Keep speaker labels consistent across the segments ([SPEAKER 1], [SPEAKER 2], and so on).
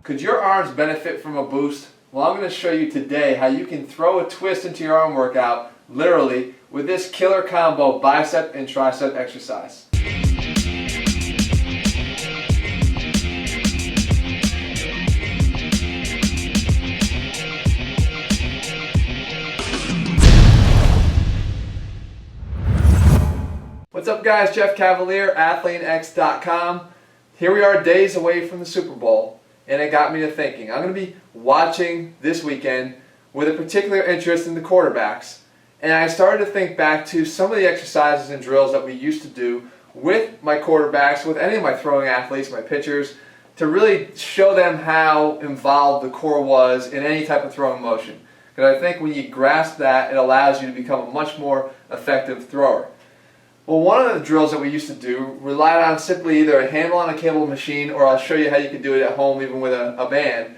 [SPEAKER 1] Could your arms benefit from a boost? Well, I'm going to show you today how you can throw a twist into your arm workout, literally, with this killer combo bicep and tricep exercise. What's up guys, Jeff Cavalier, ATHLEAN-X.com. Here we are days away from the Super Bowl, and it got me to thinking. I'm going to be watching this weekend with a particular interest in the quarterbacks. And I started to think back to some of the exercises and drills that we used to do with my quarterbacks, with any of my throwing athletes, my pitchers, to really show them how involved the core was in any type of throwing motion. Because I think when you grasp that, it allows you to become a much more effective thrower. Well, one of the drills that we used to do relied on simply either a handle on a cable machine, or I'll show you how you can do it at home even with a band,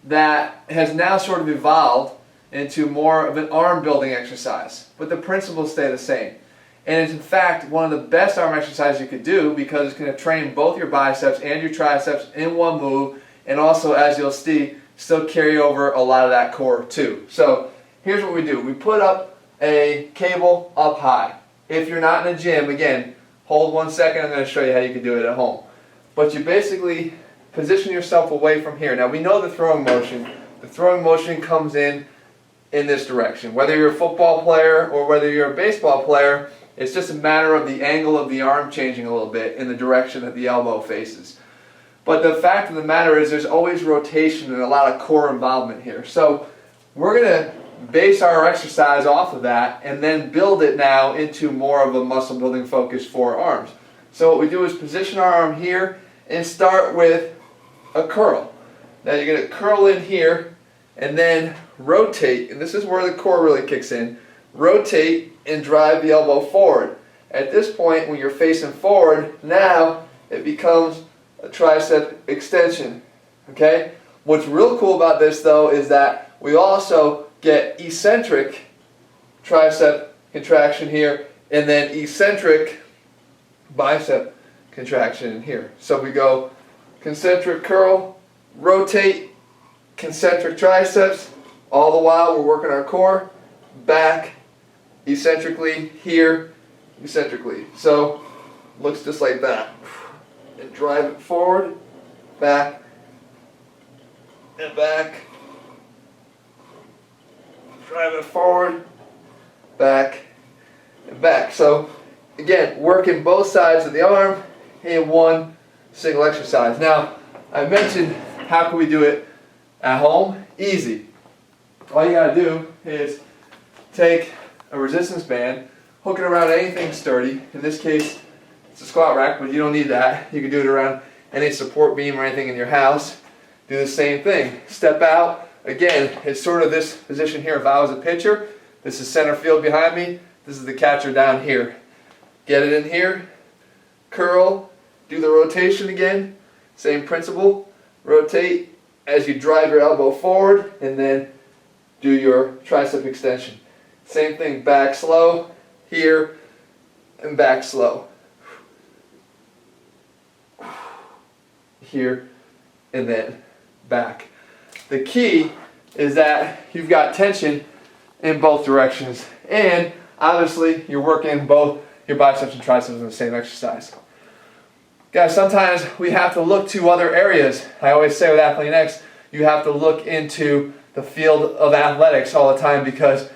[SPEAKER 1] that has now sort of evolved into more of an arm building exercise. But the principles stay the same. And it's in fact one of the best arm exercises you could do because it's going to train both your biceps and your triceps in one move, and also, as you'll see, still carry over a lot of that core too. So here's what we do. We put up a cable up high. If you're not in a gym, again, hold 1 second, I'm going to show you how you can do it at home. But you basically position yourself away from here. Now we know the throwing motion. The throwing motion comes in this direction. Whether you're a football player or whether you're a baseball player, it's just a matter of the angle of the arm changing a little bit in the direction that the elbow faces. But the fact of the matter is there's always rotation and a lot of core involvement here. So we're going to base our exercise off of that and then build it now into more of a muscle building focus for arms. So what we do is position our arm here and start with a curl. Now you're going to curl in here and then rotate, and this is where the core really kicks in. Rotate and drive the elbow forward. At this point, when you're facing forward, now it becomes a tricep extension. Okay? What's real cool about this though is that we also get eccentric tricep contraction here, and then eccentric bicep contraction in here. So we go concentric curl, rotate, concentric triceps, all the while we're working our core, back, eccentrically, here, eccentrically. So looks just like that. And drive it forward, back, and back. Drive it forward, back, and back. So again, working both sides of the arm in one single exercise. Now, I mentioned how can we do it at home? Easy. All you gotta do is take a resistance band, hook it around anything sturdy. In this case, it's a squat rack, but you don't need that. You can do it around any support beam or anything in your house. Do the same thing. Step out. Again, it's sort of this position here. If I was a pitcher, this is center field behind me. This is the catcher down here. Get it in here. Curl. Do the rotation again. Same principle. Rotate as you drive your elbow forward, and then do your tricep extension. Same thing. Back slow. Here. And back slow. Here. And then back. The key is that you've got tension in both directions, and obviously you're working both your biceps and triceps in the same exercise. Guys, sometimes we have to look to other areas. I always say with ATHLEAN-X, you have to look into the field of athletics all the time, because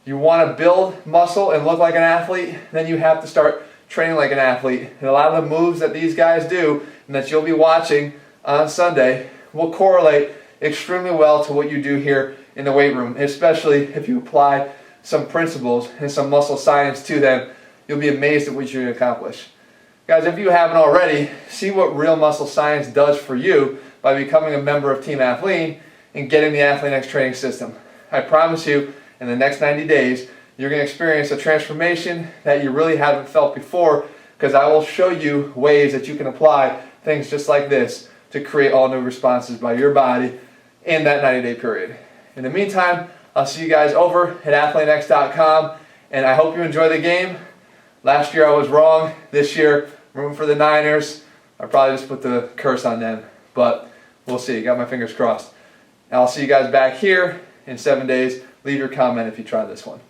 [SPEAKER 1] you want to build muscle and look like an athlete, then you have to start training like an athlete. And a lot of the moves that these guys do and that you'll be watching on Sunday will correlate extremely well to what you do here in the weight room, especially if you apply some principles and some muscle science to them. You'll be amazed at what you can accomplish. Guys, if you haven't already, see what real muscle science does for you by becoming a member of Team ATHLEAN and getting the ATHLEAN-X training system. I promise you, in the next 90 days, you're going to experience a transformation that you really haven't felt before, because I will show you ways that you can apply things just like this to create all new responses by your body in that 90-day period. In the meantime, I'll see you guys over at ATHLEAN-X.com, and I hope you enjoy the game. Last year I was wrong. This year, rooting for the Niners. I probably just put the curse on them. But We'll see. Got my fingers crossed. I'll see you guys back here in 7 days. Leave your comment if you try this one.